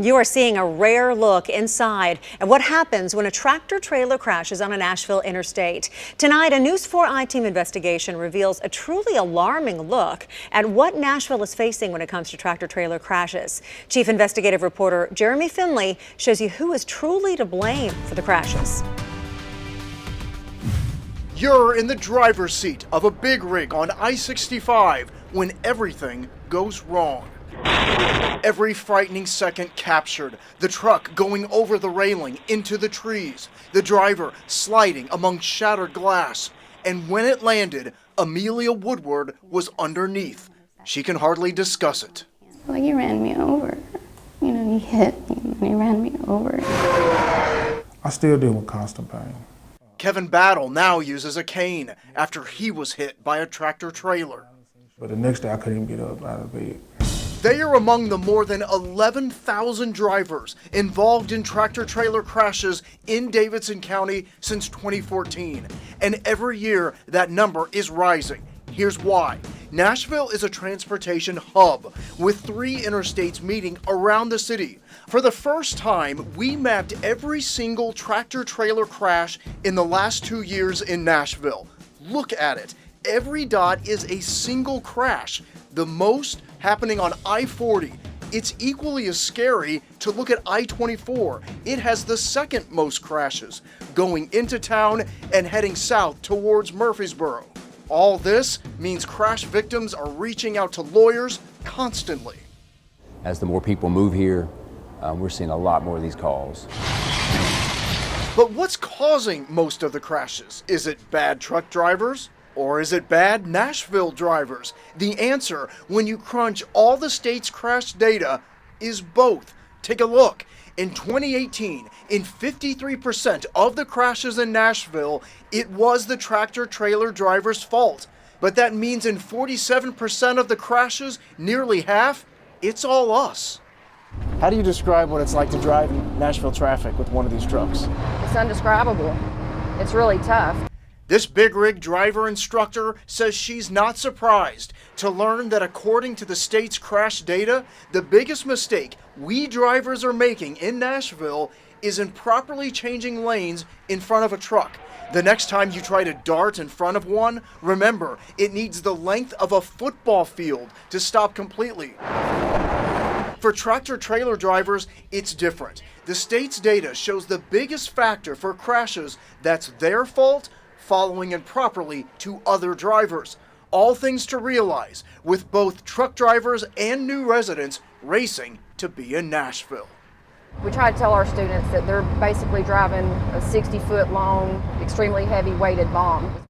You are seeing a rare look inside at what happens when a tractor trailer crashes on a Nashville interstate. Tonight, a News 4 I-Team investigation reveals a truly alarming look at what Nashville is facing when it comes to tractor trailer crashes. Chief investigative reporter Jeremy Finley shows you who is truly to blame for the crashes. You're in the driver's seat of a big rig on I-65 when everything goes wrong. Every frightening second captured, the truck going over the railing into the trees, the driver sliding among shattered glass. And when it landed, Amelia Woodward was underneath. She can hardly discuss it. Like, he ran me over. You know, he hit me and he ran me over. I still deal with constant pain. Kevin Battle now uses a cane after he was hit by a tractor trailer. But the next day I couldn't even get up out of bed. They are among the more than 11,000 drivers involved in tractor trailer crashes in Davidson County since 2014. And every year that number is rising. Here's why. Nashville is a transportation hub with 3 interstates meeting around the city. For the first time, we mapped every single tractor trailer crash in the last 2 years in Nashville. Look at it. Every dot is a single crash, the most happening on I-40. It's equally as scary to look at I-24. It has the second most crashes, going into town and heading south towards Murfreesboro. All this means crash victims are reaching out to lawyers constantly. As the more people move here, we're seeing a lot more of these calls. But what's causing most of the crashes? Is it bad truck drivers? Or is it bad Nashville drivers? The answer, when you crunch all the state's crash data, is both. Take a look. In 2018, in 53% of the crashes in Nashville, it was the tractor trailer driver's fault. But that means in 47% of the crashes, nearly half, it's all us. How do you describe what it's like to drive in Nashville traffic with one of these trucks? It's indescribable. It's really tough. This big rig driver instructor says she's not surprised to learn that according to the state's crash data, the biggest mistake we drivers are making in Nashville is improperly changing lanes in front of a truck. The next time you try to dart in front of one, remember, it needs the length of a football field to stop completely. For tractor trailer drivers, it's different. The state's data shows the biggest factor for crashes that's their fault following improperly to other drivers. All things to realize with both truck drivers and new residents racing to be in Nashville. We try to tell our students that they're basically driving a 60-foot long, extremely heavy weighted bomb.